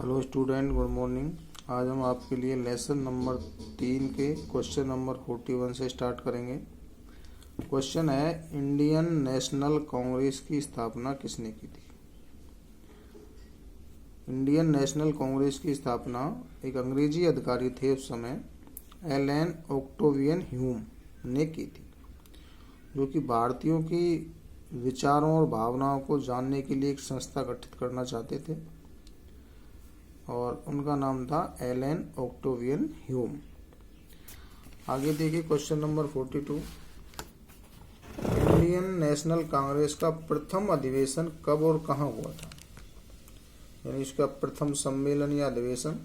Hello student, good morning. आज हम आपके लिए लेसन नंबर 3 के क्वेश्चन नंबर 41 से स्टार्ट करेंगे। क्वेश्चन है, इंडियन नेशनल कांग्रेस की स्थापना किसने की थी? इंडियन नेशनल कांग्रेस की स्थापना एक अंग्रेजी अधिकारी थे उस समय, एलन ऑक्टेवियन ह्यूम ने की थी, जो कि भारतीयों की विचारों और भावनाओं को जानने के लिए एक संस्था गठित करना चाहते थे और उनका नाम था एलन ऑक्टेवियन ह्यूम। आगे देखिए question number 42। Indian national Congress का प्रथम अधिवेशन कब और कहाँ हुआ था? यानी इसका प्रथम सम्मेलन या अधिवेशन।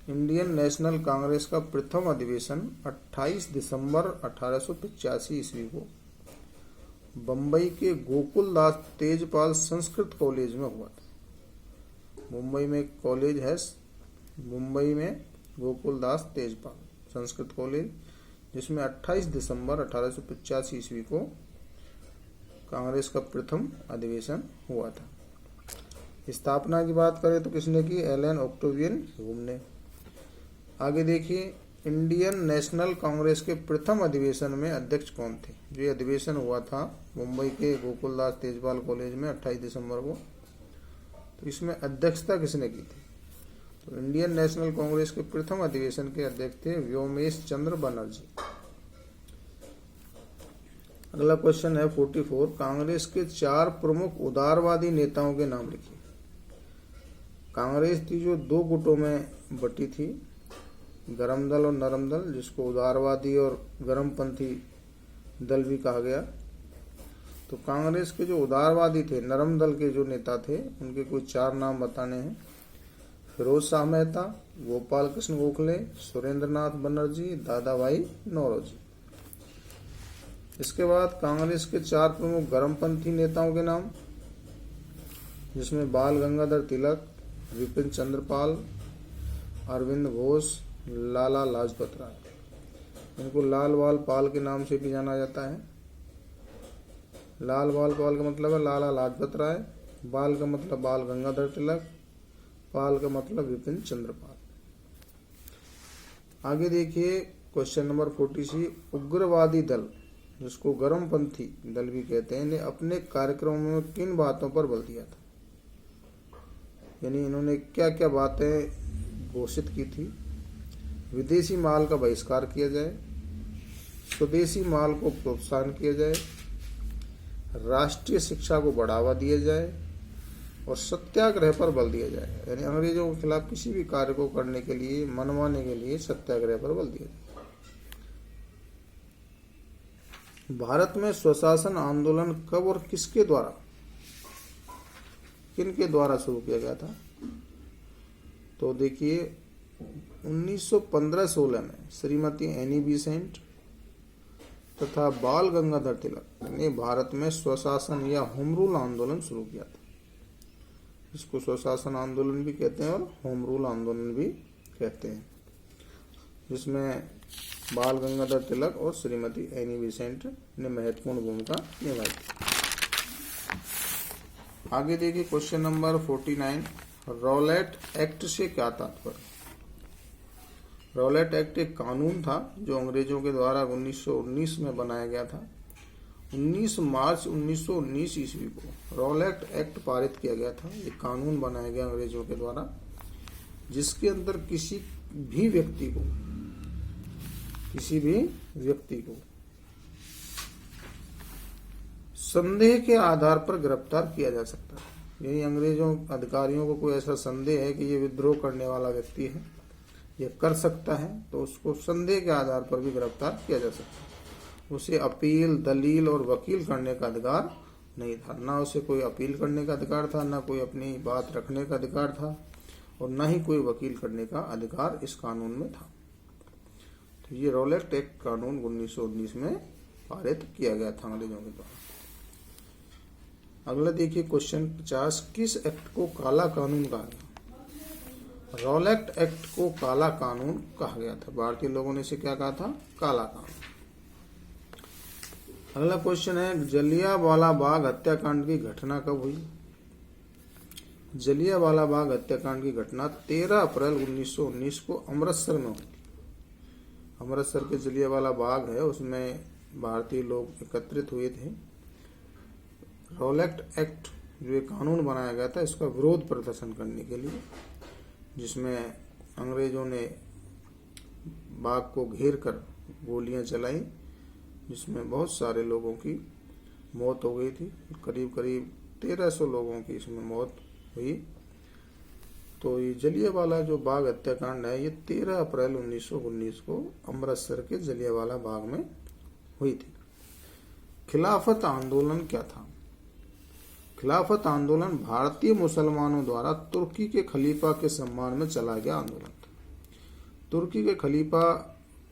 इंडियन नेशनल कांग्रेस का प्रथम अधिवेशन 28 दिसंबर 1885 ईस्वी को बम्बई के गोकुलदास तेजपाल संस्कृत कॉलेज में हुआ था। मुंबई में एक कॉलेज है, मुंबई में गोकुलदास तेजपाल संस्कृत कॉलेज, जिसमें 28 दिसंबर 1885 ईस्वी को कांग्रेस का प्रथम अधिवेशन हुआ था। स्थापना की बात करें तो किसने की? एलन ऑक्टेवियन ह्यूम ने। आगे देखिए, इंडियन नेशनल कांग्रेस के प्रथम अधिवेशन में अध्यक्ष कौन थे? जो अधिवेशन हुआ था मुंबई के गोकुलदास तेजपाल कॉलेज में 28 दिसंबर को, तो इसमें अध्यक्षता किसने की थी? तो इंडियन नेशनल कांग्रेस के प्रथम अधिवेशन के अध्यक्ष थे व्योमेश चंद्र बनर्जी। अगला क्वेश्चन है 44। कांग्रेस के 4 प्रमुख उदारवादी नेताओं के नाम लिखिए। कांग्रेस थी जो 2 गुटों में बटी थी, गरम दल और नरम दल, जिसको उदारवादी और गरमपंथी दल भी कहा गया। तो कांग्रेस के जो उदारवादी थे, नरम दल के जो नेता थे, उनके कुछ 4 नाम बताने हैं। फिरोज शाह मेहता, गोपाल कृष्ण गोखले, सुरेंद्र नाथ बनर्जी, दादा भाई नौरोजी। इसके बाद कांग्रेस के 4 प्रमुख गरमपंथी नेताओं के नाम, जिसमें बाल गंगाधर तिलक, विपिन चंद्र पाल, अरविंद घोष, लाला लाजपत राय। इनको लाल बाल पाल के नाम से भी जाना जाता है। लाल बाल पाल का मतलब है लाला लाजपत राय, बाल का मतलब बाल गंगाधर तिलक, पाल का मतलब विपिन चंद्र पाल। आगे देखिए क्वेश्चन नंबर 46। उग्रवादी दल, जिसको गरमपंथी दल भी कहते हैं, ने अपने कार्यक्रमों में किन बातों पर बल दिया था? यानी इन्होंने क्या क्या बातें घोषित की थी? विदेशी माल का बहिष्कार किया जाए, स्वदेशी माल को प्रोत्साहन किया जाए, राष्ट्रीय शिक्षा को बढ़ावा दिया जाए और सत्याग्रह पर बल दिया जाए। यानी अंग्रेजों के खिलाफ किसी भी कार्य को करने के लिए, मनवाने के लिए सत्याग्रह पर बल दिया जाए। भारत में स्वशासन आंदोलन कब और किसके द्वारा, किनके द्वारा शुरू किया गया था? तो देखिए 1915-16 में श्रीमती एनी बेसेंट तथा बाल गंगाधर तिलक ने भारत में स्वशासन या होम रूल आंदोलन शुरू किया था। इसको स्वशासन आंदोलन भी कहते हैं और होम रूल आंदोलन भी कहते हैं, जिसमें बाल गंगाधर तिलक और श्रीमती एनी बेसेंट ने महत्वपूर्ण भूमिका निभाई थी। आगे देखिए क्वेश्चन नंबर 49। रॉलेट एक्ट से क्या तात्पर्य? रॉलेट एक्ट एक कानून था जो अंग्रेजों के द्वारा 1919 में बनाया गया था। 19 मार्च 1919 ईस्वी को रॉलेट एक्ट पारित किया गया था। एक कानून बनाया गया अंग्रेजों के द्वारा, जिसके अंदर किसी भी व्यक्ति को संदेह के आधार पर गिरफ्तार किया जा सकता है। यानी अंग्रेजों अधिकारियों को कोई ऐसा संदेह है कि ये विद्रोह करने वाला व्यक्ति है, ये कर सकता है, तो उसको संदेह के आधार पर भी गिरफ्तार किया जा सकता है। उसे अपील, दलील और वकील करने का अधिकार नहीं था। ना उसे कोई अपील करने का अधिकार था, ना कोई अपनी बात रखने का अधिकार था, और ना ही कोई वकील करने का अधिकार इस कानून में था। तो ये रॉलेट एक्ट कानून 1919 में पारित किया गया था अंग्रेजों के द्वारा। अगला देखिए क्वेश्चन 50। किस एक्ट को काला कानून कहा गया? रॉलेट एक्ट को काला कानून कहा गया था। भारतीय लोगों ने इसे क्या कहा था? काला कानून। अगला क्वेश्चन है, जलियांवाला बाग हत्याकांड की घटना कब हुई? जलियांवाला बाग हत्याकांड की घटना 13 अप्रैल 1919 को अमृतसर में हुई थी। अमृतसर के जलियांवाला बाग है, उसमें भारतीय लोग एकत्रित हुए थे। रॉलेट एक्ट जो एक कानून बनाया गया था इसका विरोध प्रदर्शन करने के लिए, जिसमें अंग्रेजों ने बाग को घेर कर गोलियां चलाई, जिसमें बहुत सारे लोगों की मौत हो गई थी। करीब करीब 1300 लोगों की इसमें मौत हुई। तो ये जलियांवाला जो बाग हत्याकांड है ये 13 अप्रैल 1919 को अमृतसर के जलियांवाला बाग में हुई थी। खिलाफत आंदोलन क्या था? खिलाफत आंदोलन भारतीय मुसलमानों द्वारा तुर्की के खलीफा के सम्मान में चला गया आंदोलन था। तुर्की के खलीफा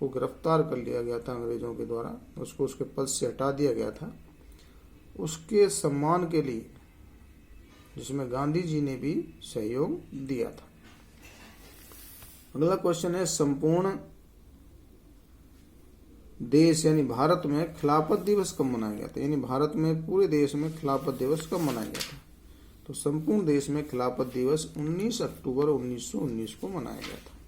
को गिरफ्तार कर लिया गया था अंग्रेजों के द्वारा, उसको उसके पद से हटा दिया गया था, उसके सम्मान के लिए, जिसमें गांधी जी ने भी सहयोग दिया था। अगला क्वेश्चन है, संपूर्ण देश यानी भारत में खिलाफत दिवस कब मनाया गया था? यानी भारत में पूरे देश में खिलाफत दिवस कब मनाया गया था? तो संपूर्ण देश में खिलाफत दिवस 19 अक्टूबर 1919 को मनाया गया था।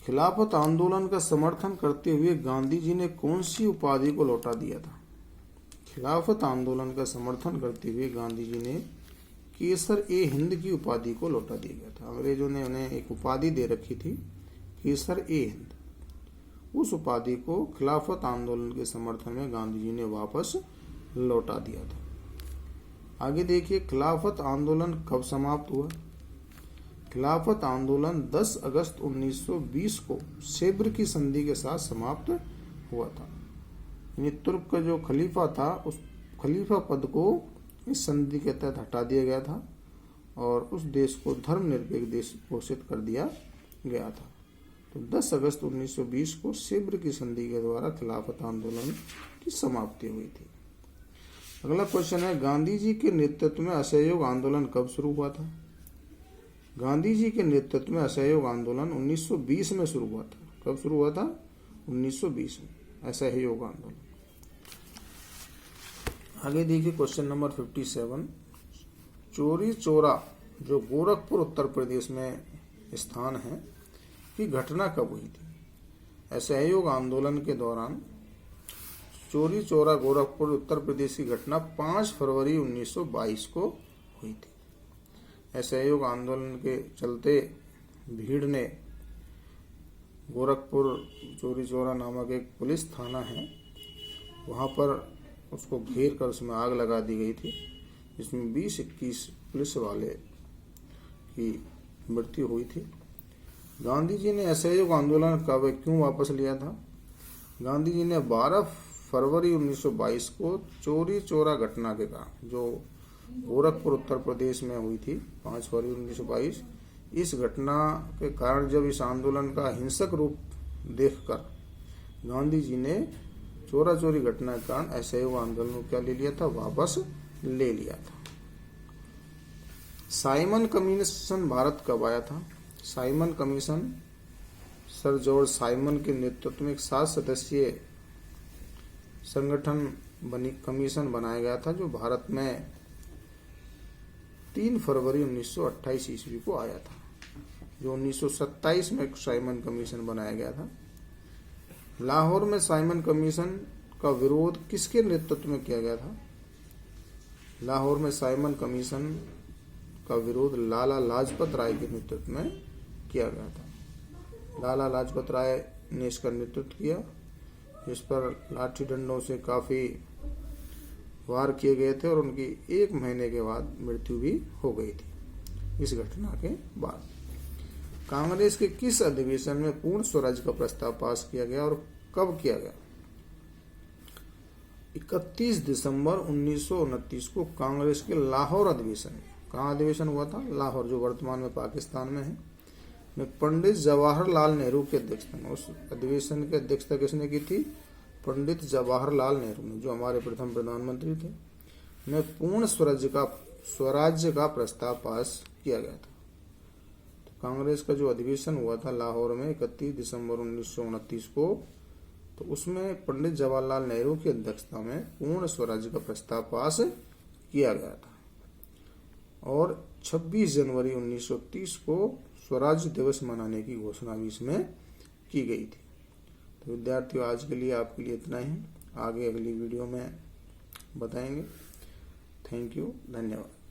खिलाफत आंदोलन का समर्थन करते हुए गांधी जी ने कौन सी उपाधि को लौटा दिया था? खिलाफत आंदोलन का समर्थन करते हुए गांधी जी ने केसर ए हिंद की उपाधि को लौटा दिया गया था। अंग्रेजों ने उन्हें एक उपाधि दे रखी थी, केसर ए हिंद। उस उपाधि को खिलाफत आंदोलन के समर्थन में गांधी जी ने वापस लौटा दिया था। आगे देखिए, खिलाफत आंदोलन कब समाप्त हुआ? खिलाफत आंदोलन 10 अगस्त 1920 को सेब्र की संधि के साथ समाप्त हुआ था। यानी तुर्क का जो खलीफा था उस खलीफा पद को इस संधि के तहत हटा दिया गया था और उस देश को धर्मनिरपेक्ष देश घोषित कर दिया गया था। तो 10 अगस्त 1920 को सेब्र की संधि के द्वारा खिलाफत आंदोलन की समाप्ति हुई थी। अगला क्वेश्चन है, गांधी जी के नेतृत्व में असहयोग आंदोलन कब शुरू हुआ था? गांधी जी के नेतृत्व में असहयोग आंदोलन 1920 में शुरू हुआ था। कब शुरू हुआ था? 1920 में असहयोग आंदोलन। आगे देखिए क्वेश्चन नंबर 57, चोरी चौरा जो गोरखपुर उत्तर प्रदेश में स्थान है की घटना कब हुई थी? असहयोग आंदोलन के दौरान चोरी चौरा गोरखपुर उत्तर प्रदेश की घटना 5 फरवरी 1922 को हुई थी। असहयोग आंदोलन के चलते भीड़ ने गोरखपुर चोरी चौरा नामक एक पुलिस थाना है, वहां पर उसको घेर कर उसमें आग लगा दी गई थी, जिसमें 20-21 पुलिस वाले की मृत्यु हुई थी। गांधी जी ने असहयोग आंदोलन कब क्यों वापस लिया था? गांधी जी ने 12 फरवरी 1922 को चोरी चौरा घटना के कारण, जो गोरखपुर उत्तर प्रदेश में हुई थी 5 फरवरी 1922, इस घटना के कारण जब इस आंदोलन का हिंसक रूप देखकर गांधी जी ने चोरा चोरी घटना के कारण असहयोग आंदोलन को क्या ले लिया था? वापस ले लिया था। साइमन कमीशन भारत कब आया था? Simon commission sir George Simon के नेतृत्व में एक 7 सदस्यीय संगठन कमीशन बनाया गया था, जो भारत में 3 फरवरी 1928 ईस्वी को आया था। जो 1927 में साइमन कमीशन बनाया गया था। लाहौर में साइमन कमीशन का विरोध किसके नेतृत्व में किया गया था? लाहौर में साइमन कमीशन का विरोध लाला लाजपत राय के नेतृत्व में किया गया था। लाला लाजपत राय ने इसका नेतृत्व किया, जिस पर लाठी डंडों से काफी वार किए गए थे और उनकी 1 महीने के बाद मृत्यु भी हो गई थी। इस घटना के बाद कांग्रेस के किस अधिवेशन में पूर्ण स्वराज का प्रस्ताव पास किया गया और कब किया गया? 31 दिसंबर 1929 को कांग्रेस के लाहौर अधिवेशन में, कहाँ अधिवेशन हुआ था? लाहौर, जो वर्तमान में पाकिस्तान में है, में पंडित जवाहरलाल नेहरू के अध्यक्षता में। उस अधिवेशन की अध्यक्षता किसने की थी? पंडित जवाहरलाल नेहरू ने, जो हमारे प्रथम प्रधानमंत्री थे, में पूर्ण स्वराज्य का प्रस्ताव पास किया गया था। तो कांग्रेस का जो अधिवेशन हुआ था लाहौर में 31 दिसंबर 1929 को, तो उसमें पंडित जवाहरलाल नेहरू की अध्यक्षता में पूर्ण स्वराज्य का प्रस्ताव पास किया गया था और 26 जनवरी 1930 को स्वराज्य दिवस मनाने की घोषणा भी इसमें की गई थी। तो विद्यार्थियों, आज के लिए आपके लिए इतना ही, आगे अगली वीडियो में बताएंगे। थैंक यू, धन्यवाद।